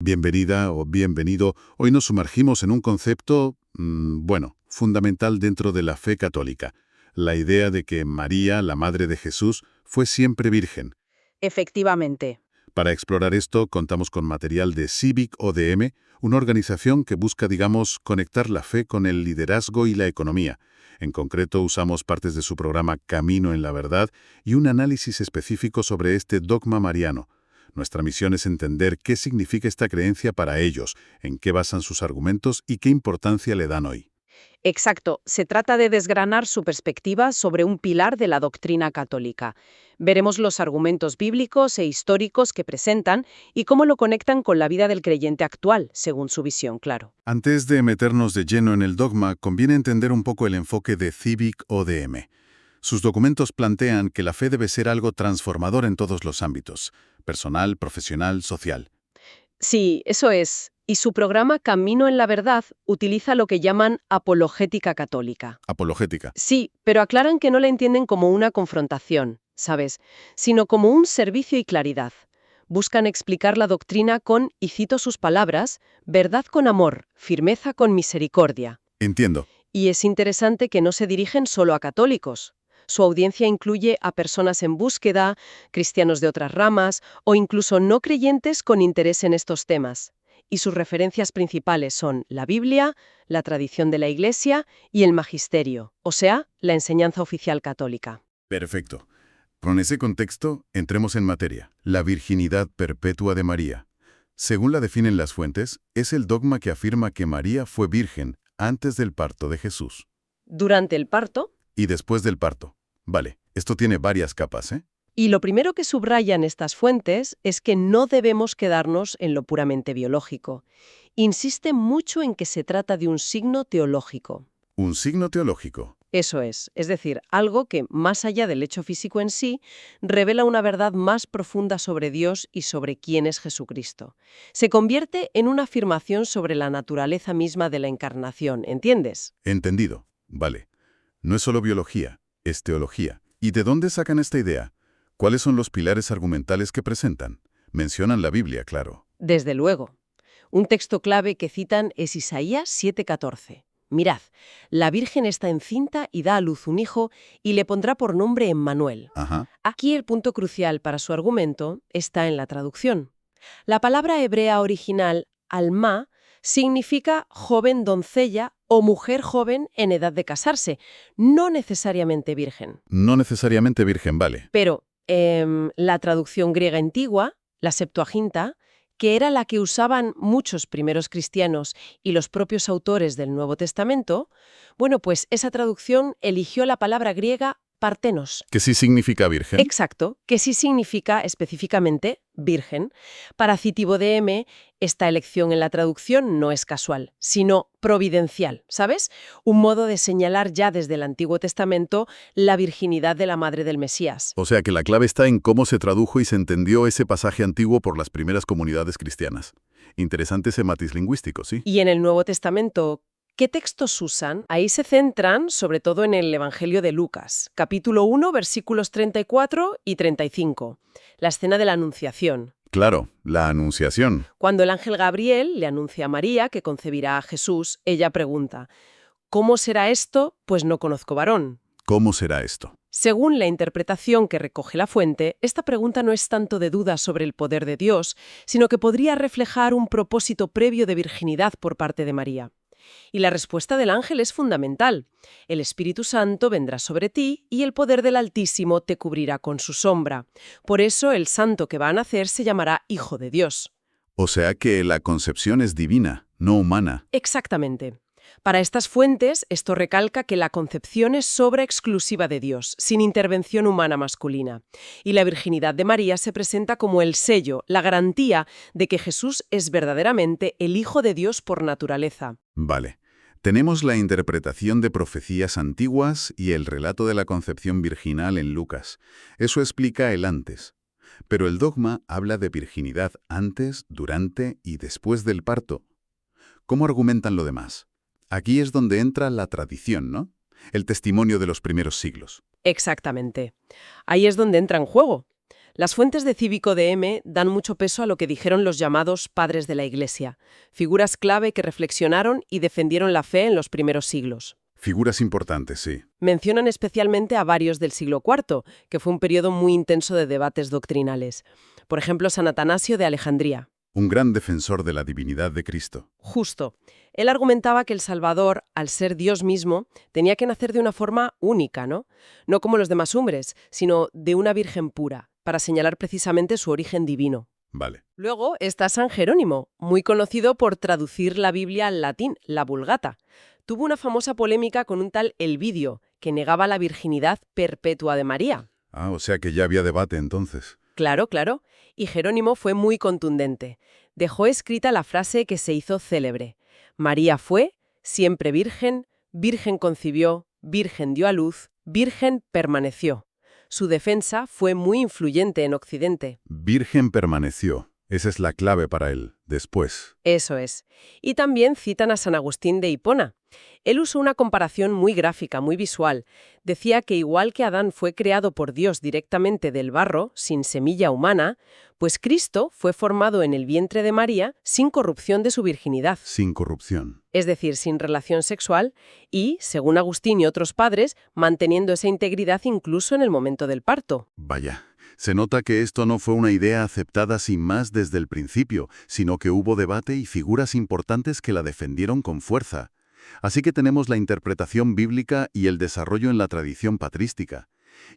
Bienvenida o bienvenido. Hoy nos sumergimos en un concepto, fundamental dentro de la fe católica. La idea de que María, la madre de Jesús, fue siempre virgen. Efectivamente. Para explorar esto, contamos con material de Civic ODM, una organización que busca, conectar la fe con el liderazgo y la economía. En concreto, usamos partes de su programa Camino en la Verdad y un análisis específico sobre este dogma mariano. Nuestra misión es entender qué significa esta creencia para ellos, en qué basan sus argumentos y qué importancia le dan hoy. Exacto. Se trata de desgranar su perspectiva sobre un pilar de la doctrina católica. Veremos los argumentos bíblicos e históricos que presentan y cómo lo conectan con la vida del creyente actual, según su visión, claro. Antes de meternos de lleno en el dogma, conviene entender un poco el enfoque de Civic ODM. Sus documentos plantean que la fe debe ser algo transformador en todos los ámbitos, personal, profesional, social. Sí, eso es. Y su programa Camino en la Verdad utiliza lo que llaman apologética católica. Apologética. Sí, pero aclaran que no la entienden como una confrontación, ¿sabes? Sino como un servicio y claridad. Buscan explicar la doctrina con, y cito sus palabras, verdad con amor, firmeza con misericordia. Entiendo. Y es interesante que no se dirigen solo a católicos. Su audiencia incluye a personas en búsqueda, cristianos de otras ramas o incluso no creyentes con interés en estos temas. Y sus referencias principales son la Biblia, la tradición de la Iglesia y el magisterio, o sea, la enseñanza oficial católica. Perfecto. Con ese contexto, entremos en materia. La virginidad perpetua de María. Según la definen las fuentes, es el dogma que afirma que María fue virgen antes del parto de Jesús Durante el parto, y después del parto. Vale, esto tiene varias capas, ¿eh? y lo primero que subrayan estas fuentes es que no debemos quedarnos en lo puramente biológico. Insiste mucho en que se trata de un signo teológico. Un signo teológico. Eso es decir, algo que, más allá del hecho físico en sí, revela una verdad más profunda sobre Dios y sobre quién es Jesucristo. Se convierte en una afirmación sobre la naturaleza misma de la encarnación, ¿entiendes? Entendido. Vale. No es solo biología, es teología. ¿Y de dónde sacan esta idea? ¿Cuáles son los pilares argumentales que presentan? Mencionan la Biblia, claro. Desde luego. Un texto clave que citan es Isaías 7:14. Mirad, la Virgen está encinta y da a luz un hijo y le pondrá por nombre Emmanuel. Ajá. Aquí el punto crucial para su argumento está en la traducción. La palabra hebrea original, alma, significa joven doncella o mujer joven en edad de casarse, no necesariamente virgen. No necesariamente virgen, vale. Pero la traducción griega antigua, la Septuaginta, que era la que usaban muchos primeros cristianos y los propios autores del Nuevo Testamento, bueno, pues esa traducción eligió la palabra griega partenos. ¿Que sí significa virgen? Exacto, que sí significa específicamente virgen. Para Citivo DM, esta elección en la traducción no es casual, sino providencial, ¿sabes? Un modo de señalar ya desde el Antiguo Testamento la virginidad de la madre del Mesías. O sea que la clave está en cómo se tradujo y se entendió ese pasaje antiguo por las primeras comunidades cristianas. Interesante ese matiz lingüístico, ¿sí? Y en el Nuevo Testamento, ¿qué textos usan? Ahí se centran sobre todo en el Evangelio de Lucas, capítulo 1, versículos 34 y 35, la escena de la Anunciación. Claro, la Anunciación. Cuando el ángel Gabriel le anuncia a María que concebirá a Jesús, ella pregunta, ¿cómo será esto? Pues no conozco varón. ¿Cómo será esto? Según la interpretación que recoge la fuente, esta pregunta no es tanto de duda sobre el poder de Dios, sino que podría reflejar un propósito previo de virginidad por parte de María. Y la respuesta del ángel es fundamental. El Espíritu Santo vendrá sobre ti y el poder del Altísimo te cubrirá con su sombra. Por eso el santo que va a nacer se llamará Hijo de Dios. O sea que la concepción es divina, no humana. Exactamente. Para estas fuentes, esto recalca que la concepción es obra exclusiva de Dios, sin intervención humana masculina. Y la virginidad de María se presenta como el sello, la garantía de que Jesús es verdaderamente el Hijo de Dios por naturaleza. Vale. Tenemos la interpretación de profecías antiguas y el relato de la concepción virginal en Lucas. Eso explica el antes. Pero el dogma habla de virginidad antes, durante y después del parto. ¿Cómo argumentan lo demás? Aquí es donde entra la tradición, ¿no? El testimonio de los primeros siglos. Exactamente. Ahí es donde entra en juego. Las fuentes de Cívico DM dan mucho peso a lo que dijeron los llamados padres de la Iglesia, figuras clave que reflexionaron y defendieron la fe en los primeros siglos. Figuras importantes, sí. Mencionan especialmente a varios del siglo IV, que fue un periodo muy intenso de debates doctrinales. Por ejemplo, San Atanasio de Alejandría. Un gran defensor de la divinidad de Cristo. Justo. Él argumentaba que el Salvador, al ser Dios mismo, tenía que nacer de una forma única, ¿no? No como los demás hombres, sino de una virgen pura, para señalar precisamente su origen divino. Vale. Luego está San Jerónimo, muy conocido por traducir la Biblia al latín, la Vulgata. Tuvo una famosa polémica con un tal Elvidio, que negaba la virginidad perpetua de María. Ah, o sea que ya había debate entonces. Claro, claro. Y Jerónimo fue muy contundente. Dejó escrita la frase que se hizo célebre. María fue, siempre virgen, virgen concibió, virgen dio a luz, virgen permaneció. Su defensa fue muy influyente en Occidente. Virgen permaneció. Esa es la clave para él, después. Eso es. Y también citan a San Agustín de Hipona. Él usó una comparación muy gráfica, muy visual. Decía que igual que Adán fue creado por Dios directamente del barro, sin semilla humana, pues Cristo fue formado en el vientre de María sin corrupción de su virginidad. Sin corrupción. Es decir, sin relación sexual y, según Agustín y otros padres, manteniendo esa integridad incluso en el momento del parto. Vaya. Se nota que esto no fue una idea aceptada sin más desde el principio, sino que hubo debate y figuras importantes que la defendieron con fuerza. Así que tenemos la interpretación bíblica y el desarrollo en la tradición patrística.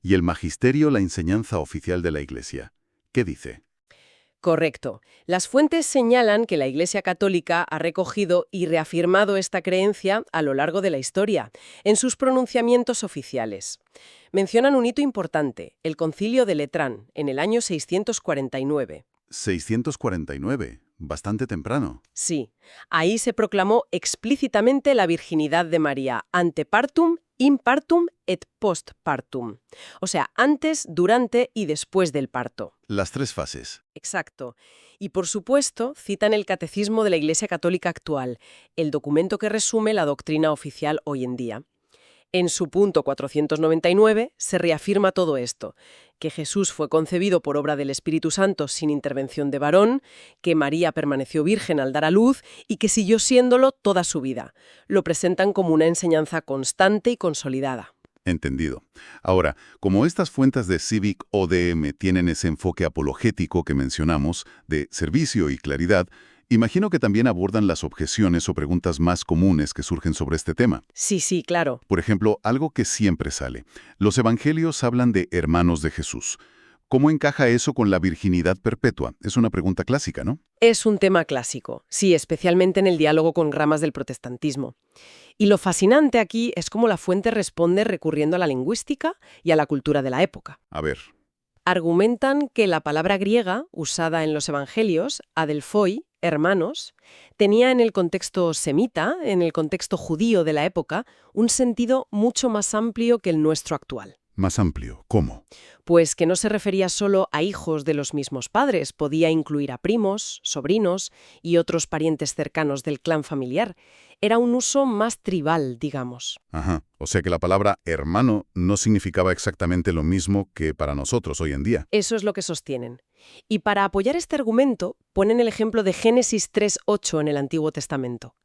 Y el magisterio, la enseñanza oficial de la Iglesia. ¿Qué dice? Correcto. Las fuentes señalan que la Iglesia Católica ha recogido y reafirmado esta creencia a lo largo de la historia, en sus pronunciamientos oficiales. Mencionan un hito importante, el Concilio de Letrán, en el año 649. 649, bastante temprano. Sí, ahí se proclamó explícitamente la virginidad de María ante partum, in partum et post partum. O sea, antes, durante y después del parto. Las tres fases. Exacto. Y por supuesto, citan el Catecismo de la Iglesia Católica actual, el documento que resume la doctrina oficial hoy en día. En su punto 499 se reafirma todo esto, que Jesús fue concebido por obra del Espíritu Santo sin intervención de varón, que María permaneció virgen al dar a luz y que siguió siéndolo toda su vida. Lo presentan como una enseñanza constante y consolidada. Entendido. Ahora, como estas fuentes de Civic ODM tienen ese enfoque apologético que mencionamos, de servicio y claridad, imagino que también abordan las objeciones o preguntas más comunes que surgen sobre este tema. Sí, claro. Por ejemplo, algo que siempre sale. Los evangelios hablan de hermanos de Jesús. ¿Cómo encaja eso con la virginidad perpetua? Es una pregunta clásica, ¿no? Es un tema clásico, sí, especialmente en el diálogo con ramas del protestantismo. Y lo fascinante aquí es cómo la fuente responde recurriendo a la lingüística y a la cultura de la época. A ver. Argumentan que la palabra griega usada en los evangelios, adelphoi, hermanos, tenía en el contexto semita, en el contexto judío de la época, un sentido mucho más amplio que el nuestro actual. Más amplio. ¿Cómo? Pues que no se refería solo a hijos de los mismos padres, podía incluir a primos, sobrinos y otros parientes cercanos del clan familiar. Era un uso más tribal, digamos. Ajá. O sea que la palabra hermano no significaba exactamente lo mismo que para nosotros hoy en día. Eso es lo que sostienen. Y para apoyar este argumento, ponen el ejemplo de Génesis 3:8 en el Antiguo Testamento.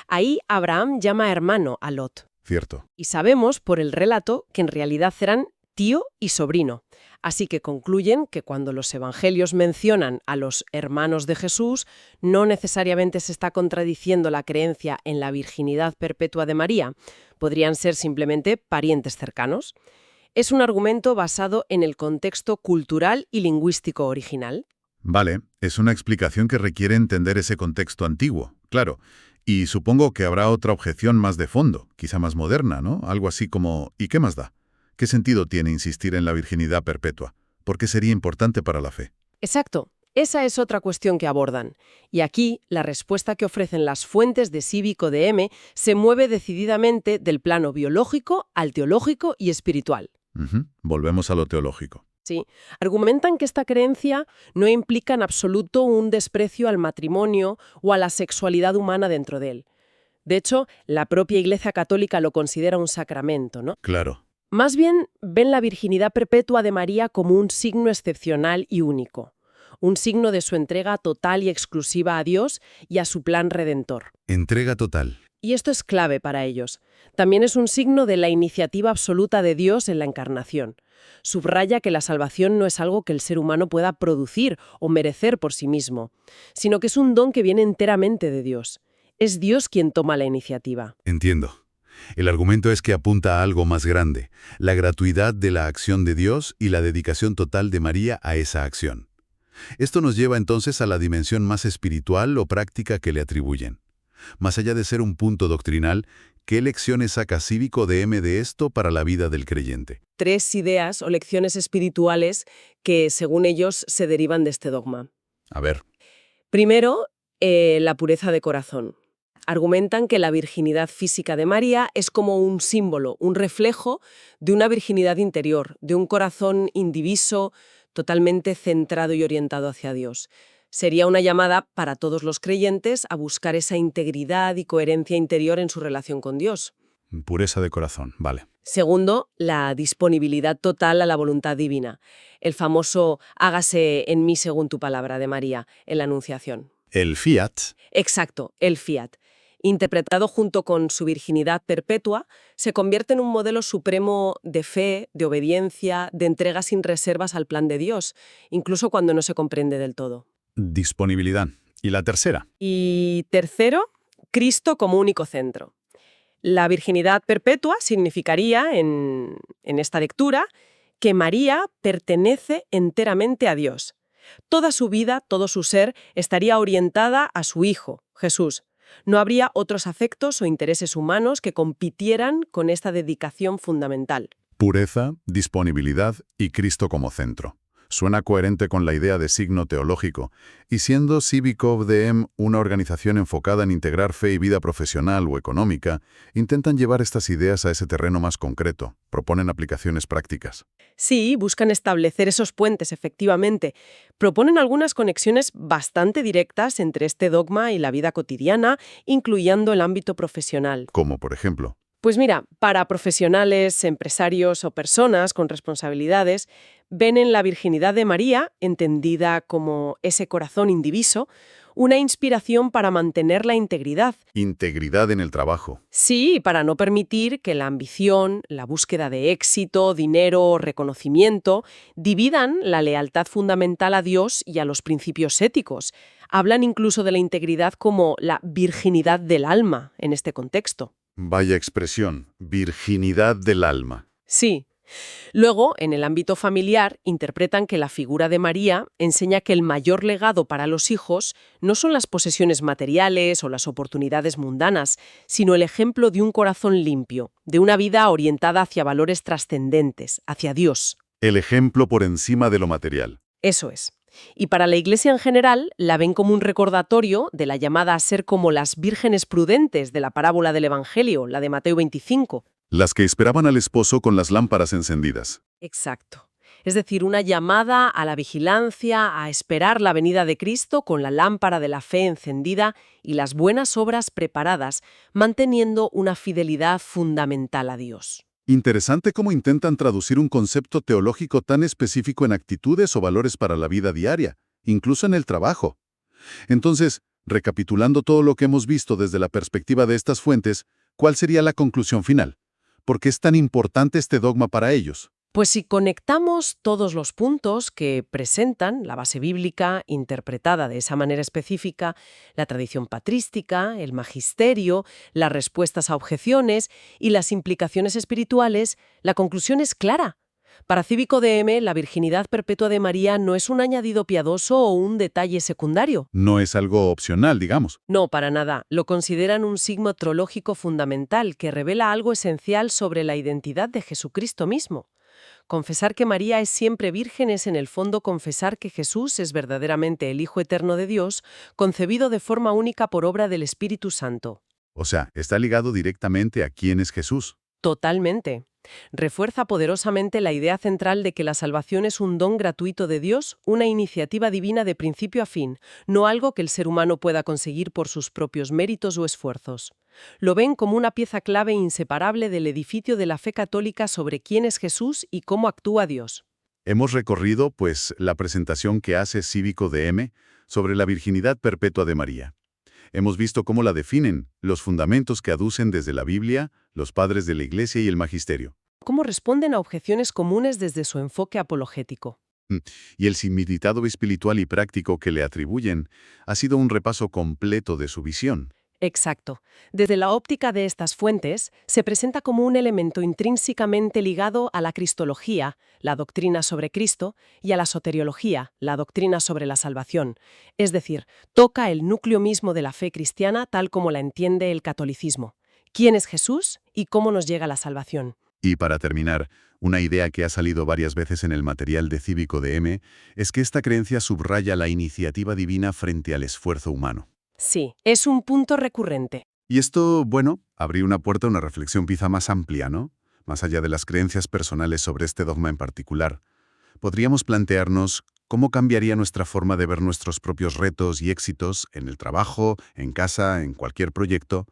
Ahí Abraham llama hermano a Lot. Cierto. Y sabemos por el relato que en realidad eran tío y sobrino. Así que concluyen que cuando los evangelios mencionan a los hermanos de Jesús, no necesariamente se está contradiciendo la creencia en la virginidad perpetua de María. Podrían ser simplemente parientes cercanos. Es un argumento basado en el contexto cultural y lingüístico original. Vale, es una explicación que requiere entender ese contexto antiguo, claro. Y supongo que habrá otra objeción más de fondo, quizá más moderna, ¿no? Algo así como, ¿y qué más da? ¿Qué sentido tiene insistir en la virginidad perpetua? ¿Por qué sería importante para la fe? Exacto. Esa es otra cuestión que abordan. Y aquí, la respuesta que ofrecen las fuentes de Cívico DM se mueve decididamente del plano biológico al teológico y espiritual. Volvemos a lo teológico. Sí, argumentan que esta creencia no implica en absoluto un desprecio al matrimonio o a la sexualidad humana dentro de él. De hecho, la propia Iglesia Católica lo considera un sacramento, ¿no? Claro. Más bien ven la virginidad perpetua de María como un signo excepcional y único, un signo de su entrega total y exclusiva a Dios y a su plan redentor. Entrega total. Y esto es clave para ellos. También es un signo de la iniciativa absoluta de Dios en la encarnación. Subraya que la salvación no es algo que el ser humano pueda producir o merecer por sí mismo, sino que es un don que viene enteramente de Dios. Es Dios quien toma la iniciativa. Entiendo. El argumento es que apunta a algo más grande, la gratuidad de la acción de Dios y la dedicación total de María a esa acción. Esto nos lleva entonces a la dimensión más espiritual o práctica que le atribuyen. Más allá de ser un punto doctrinal, ¿qué lecciones saca Cívico DM de esto para la vida del creyente? 3 ideas o lecciones espirituales que, según ellos, se derivan de este dogma. A ver. Primero, la pureza de corazón. Argumentan que la virginidad física de María es como un símbolo, un reflejo de una virginidad interior, de un corazón indiviso, totalmente centrado y orientado hacia Dios. Sería una llamada para todos los creyentes a buscar esa integridad y coherencia interior en su relación con Dios. Pureza de corazón, vale. Segundo, la disponibilidad total a la voluntad divina. El famoso hágase en mí según tu palabra de María en la Anunciación. El fiat. Exacto, el fiat. Interpretado junto con su virginidad perpetua, se convierte en un modelo supremo de fe, de obediencia, de entrega sin reservas al plan de Dios, incluso cuando no se comprende del todo. Disponibilidad. ¿Y la tercera? Y tercero, Cristo como único centro. La virginidad perpetua significaría, en esta lectura, que María pertenece enteramente a Dios. Toda su vida, todo su ser, estaría orientada a su Hijo, Jesús. No habría otros afectos o intereses humanos que compitieran con esta dedicación fundamental. Pureza, disponibilidad y Cristo como centro. Suena coherente con la idea de signo teológico, y siendo Cívico DM una organización enfocada en integrar fe y vida profesional o económica, intentan llevar estas ideas a ese terreno más concreto, proponen aplicaciones prácticas. Sí, buscan establecer esos puentes, efectivamente. Proponen algunas conexiones bastante directas entre este dogma y la vida cotidiana, incluyendo el ámbito profesional. Como, por ejemplo, Pues mira, para profesionales, empresarios o personas con responsabilidades, ven en la virginidad de María, entendida como ese corazón indiviso, una inspiración para mantener la integridad. integridad en el trabajo. Sí, para no permitir que la ambición, la búsqueda de éxito, dinero o reconocimiento dividan la lealtad fundamental a Dios y a los principios éticos. Hablan incluso de la integridad como la virginidad del alma en este contexto. Vaya expresión, virginidad del alma. Sí. Luego, en el ámbito familiar, interpretan que la figura de María enseña que el mayor legado para los hijos no son las posesiones materiales o las oportunidades mundanas, sino el ejemplo de un corazón limpio, de una vida orientada hacia valores trascendentes, hacia Dios. El ejemplo por encima de lo material. Eso es. Y para la Iglesia en general, la ven como un recordatorio de la llamada a ser como las vírgenes prudentes de la parábola del Evangelio, la de Mateo 25. Las que esperaban al esposo con las lámparas encendidas. Exacto. Es decir, una llamada a la vigilancia, a esperar la venida de Cristo con la lámpara de la fe encendida y las buenas obras preparadas, manteniendo una fidelidad fundamental a Dios. Interesante cómo intentan traducir un concepto teológico tan específico en actitudes o valores para la vida diaria, incluso en el trabajo. Entonces, recapitulando todo lo que hemos visto desde la perspectiva de estas fuentes, ¿cuál sería la conclusión final? ¿Por qué es tan importante este dogma para ellos? Pues si conectamos todos los puntos que presentan la base bíblica interpretada de esa manera específica, la tradición patrística, el magisterio, las respuestas a objeciones y las implicaciones espirituales, la conclusión es clara. Para Cívico DM, la virginidad perpetua de María no es un añadido piadoso o un detalle secundario. No es algo opcional, digamos. No, para nada. Lo consideran un signo teológico fundamental que revela algo esencial sobre la identidad de Jesucristo mismo. Confesar que María es siempre virgen es en el fondo confesar que Jesús es verdaderamente el Hijo eterno de Dios, concebido de forma única por obra del Espíritu Santo. O sea, está ligado directamente a quién es Jesús. Totalmente. Refuerza poderosamente la idea central de que la salvación es un don gratuito de Dios, una iniciativa divina de principio a fin, no algo que el ser humano pueda conseguir por sus propios méritos o esfuerzos. Lo ven como una pieza clave e inseparable del edificio de la fe católica sobre quién es Jesús y cómo actúa Dios. Hemos recorrido, pues, la presentación que hace Cívico DM sobre la virginidad perpetua de María. Hemos visto cómo la definen, los fundamentos que aducen desde la Biblia, los padres de la Iglesia y el magisterio. ¿Cómo responden a objeciones comunes desde su enfoque apologético? Y el significado espiritual y práctico que le atribuyen ha sido un repaso completo de su visión. Exacto. Desde la óptica de estas fuentes, se presenta como un elemento intrínsecamente ligado a la cristología, la doctrina sobre Cristo, y a la soteriología, la doctrina sobre la salvación. Es decir, toca el núcleo mismo de la fe cristiana tal como la entiende el catolicismo. ¿Quién es Jesús y cómo nos llega la salvación? Y para terminar, una idea que ha salido varias veces en el material de Cívico DM es que esta creencia subraya la iniciativa divina frente al esfuerzo humano. Sí, es un punto recurrente. Y esto, bueno, abrió una puerta a una reflexión quizá más amplia, ¿no? Más allá de las creencias personales sobre este dogma en particular. Podríamos plantearnos cómo cambiaría nuestra forma de ver nuestros propios retos y éxitos en el trabajo, en casa, en cualquier proyecto,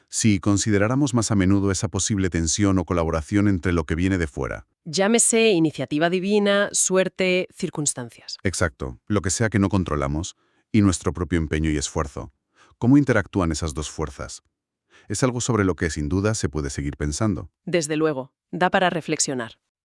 si consideráramos más a menudo esa posible tensión o colaboración entre lo que viene de fuera. Llámese iniciativa divina, suerte, circunstancias. Exacto, lo que sea que no controlamos, y nuestro propio empeño y esfuerzo. ¿Cómo interactúan esas dos fuerzas? Es algo sobre lo que sin duda se puede seguir pensando. Desde luego, da para reflexionar.